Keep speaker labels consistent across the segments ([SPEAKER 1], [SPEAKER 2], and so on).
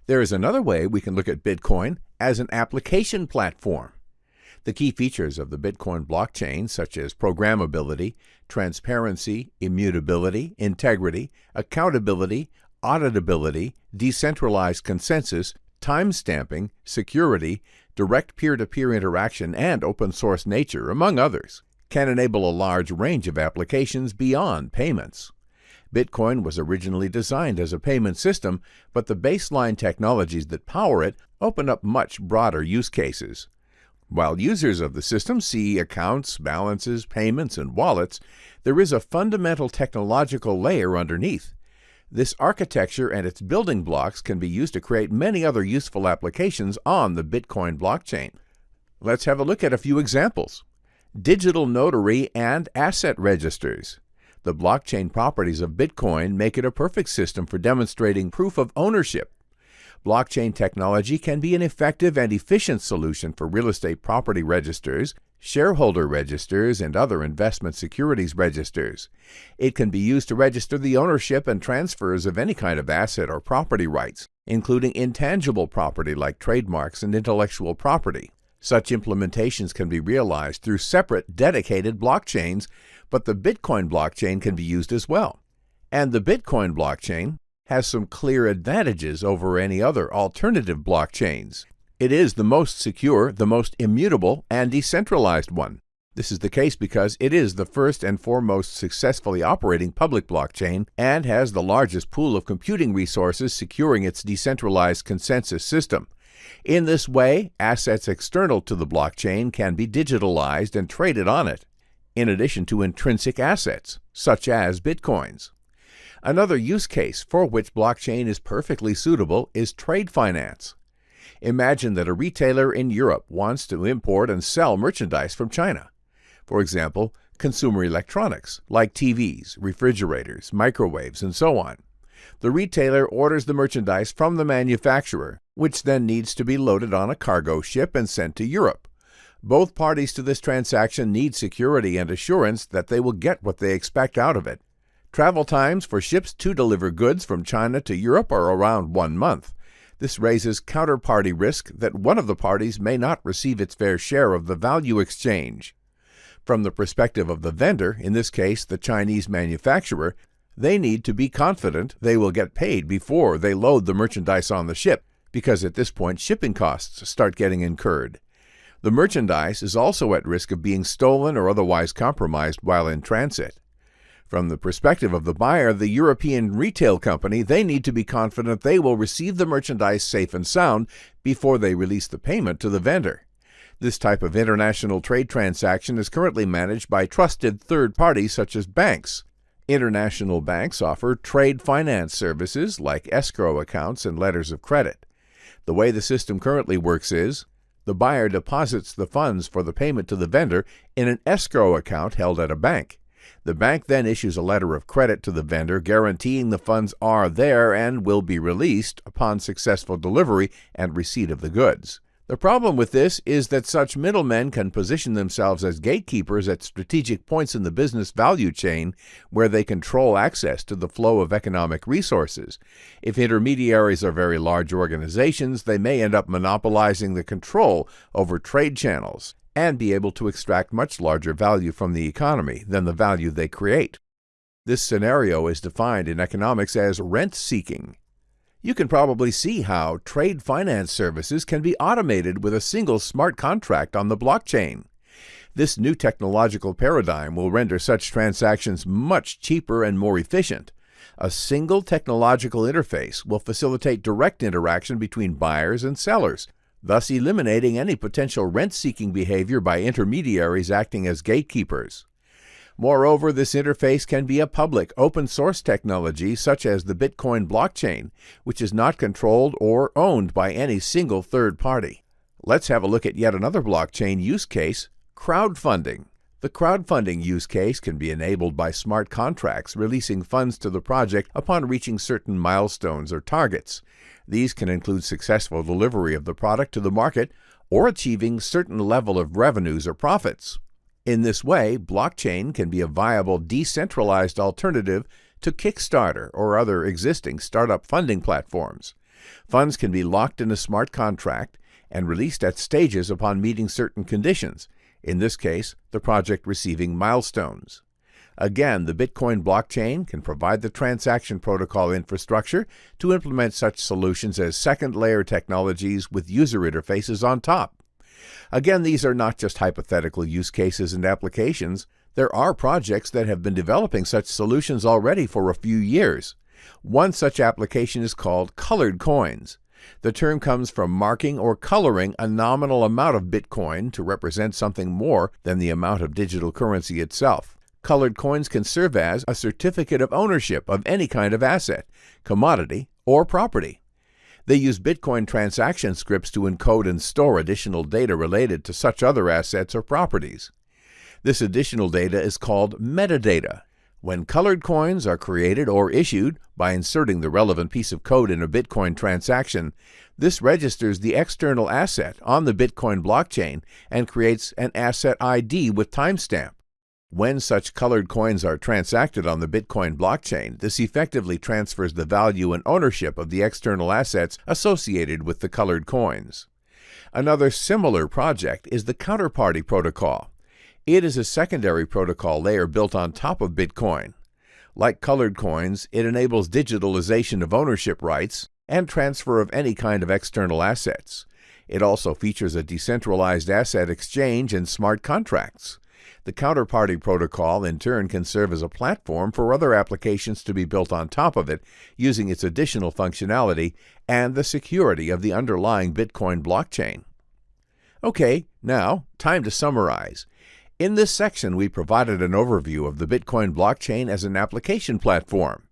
[SPEAKER 1] There is another way we can look at Bitcoin as an application platform. The key features of the Bitcoin blockchain, such as programmability, transparency, immutability, integrity, accountability, auditability, decentralized consensus, timestamping, security, direct peer-to-peer interaction, and open-source nature, among others, can enable a large range of applications beyond payments. Bitcoin was originally designed as a payment system, but the baseline technologies that power it open up much broader use cases. While users of the system see accounts, balances, payments, and wallets, there is a fundamental technological layer underneath. This architecture and its building blocks can be used to create many other useful applications on the Bitcoin blockchain. Let's have a look at a few examples. Digital notary and asset registers. The blockchain properties of Bitcoin make it a perfect system for demonstrating proof of ownership. Blockchain technology can be an effective and efficient solution for real estate property registers, shareholder registers, and other investment securities registers. It can be used to register the ownership and transfers of any kind of asset or property rights, including intangible property like trademarks and intellectual property. Such implementations can be realized through separate, dedicated blockchains, but the Bitcoin blockchain can be used as well. And the Bitcoin blockchain has some clear advantages over any other alternative blockchains. It is the most secure, the most immutable, and decentralized one. This is the case because it is the first and foremost successfully operating public blockchain and has the largest pool of computing resources securing its decentralized consensus system. In this way, assets external to the blockchain can be digitalized and traded on it, in addition to intrinsic assets, such as bitcoins. Another use case for which blockchain is perfectly suitable is trade finance. Imagine that a retailer in Europe wants to import and sell merchandise from China. For example, consumer electronics like TVs, refrigerators, microwaves, and so on. The retailer orders the merchandise from the manufacturer, which then needs to be loaded on a cargo ship and sent to Europe. Both parties to this transaction need security and assurance that they will get what they expect out of it. Travel times for ships to deliver goods from China to Europe are around 1 month. This raises counterparty risk that one of the parties may not receive its fair share of the value exchange. From the perspective of the vendor, in this case the Chinese manufacturer, they need to be confident they will get paid before they load the merchandise on the ship, because at this point shipping costs start getting incurred. The merchandise is also at risk of being stolen or otherwise compromised while in transit. From the perspective of the buyer, the European retail company, they need to be confident they will receive the merchandise safe and sound before they release the payment to the vendor. This type of international trade transaction is currently managed by trusted third parties such as banks. International banks offer trade finance services like escrow accounts and letters of credit. The way the system currently works is, the buyer deposits the funds for the payment to the vendor in an escrow account held at a bank. The bank then issues a letter of credit to the vendor guaranteeing the funds are there and will be released upon successful delivery and receipt of the goods. The problem with this is that such middlemen can position themselves as gatekeepers at strategic points in the business value chain where they control access to the flow of economic resources. If intermediaries are very large organizations, they may end up monopolizing the control over trade channels and be able to extract much larger value from the economy than the value they create. This scenario is defined in economics as rent-seeking. You can probably see how trade finance services can be automated with a single smart contract on the blockchain. This new technological paradigm will render such transactions much cheaper and more efficient. A single technological interface will facilitate direct interaction between buyers and sellers, thus eliminating any potential rent-seeking behavior by intermediaries acting as gatekeepers. Moreover, this interface can be a public, open-source technology such as the Bitcoin blockchain, which is not controlled or owned by any single third party. Let's have a look at yet another blockchain use case, crowdfunding. The crowdfunding use case can be enabled by smart contracts releasing funds to the project upon reaching certain milestones or targets. These can include successful delivery of the product to the market or achieving certain level of revenues or profits. In this way, blockchain can be a viable decentralized alternative to Kickstarter or other existing startup funding platforms. Funds can be locked in a smart contract and released at stages upon meeting certain conditions, in this case, the project receiving milestones. Again, the Bitcoin blockchain can provide the transaction protocol infrastructure to implement such solutions as second-layer technologies with user interfaces on top. Again, these are not just hypothetical use cases and applications. There are projects that have been developing such solutions already for a few years. One such application is called colored coins. The term comes from marking or coloring a nominal amount of Bitcoin to represent something more than the amount of digital currency itself. Colored coins can serve as a certificate of ownership of any kind of asset, commodity, or property. They use Bitcoin transaction scripts to encode and store additional data related to such other assets or properties. This additional data is called metadata. When colored coins are created or issued by inserting the relevant piece of code in a Bitcoin transaction, this registers the external asset on the Bitcoin blockchain and creates an asset ID with timestamp. When such colored coins are transacted on the Bitcoin blockchain, this effectively transfers the value and ownership of the external assets associated with the colored coins. Another similar project is the Counterparty Protocol. It is a secondary protocol layer built on top of Bitcoin. Like colored coins, it enables digitalization of ownership rights and transfer of any kind of external assets. It also features a decentralized asset exchange and smart contracts. The Counterparty Protocol, in turn, can serve as a platform for other applications to be built on top of it, using its additional functionality and the security of the underlying Bitcoin blockchain. Okay, now, time to summarize. In this section, we provided an overview of the Bitcoin blockchain as an application platform.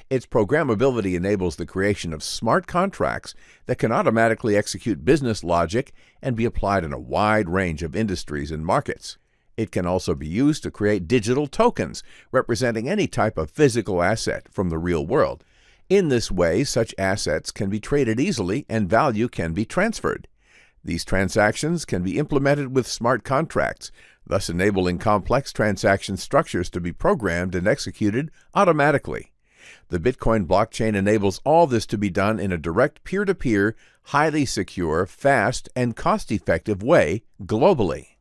[SPEAKER 1] Its programmability enables the creation of smart contracts that can automatically execute business logic and be applied in a wide range of industries and markets. It can also be used to create digital tokens representing any type of physical asset from the real world. In this way, such assets can be traded easily and value can be transferred. These transactions can be implemented with smart contracts, thus enabling complex transaction structures to be programmed and executed automatically. The Bitcoin blockchain enables all this to be done in a direct peer-to-peer, highly secure, fast, and cost-effective way globally.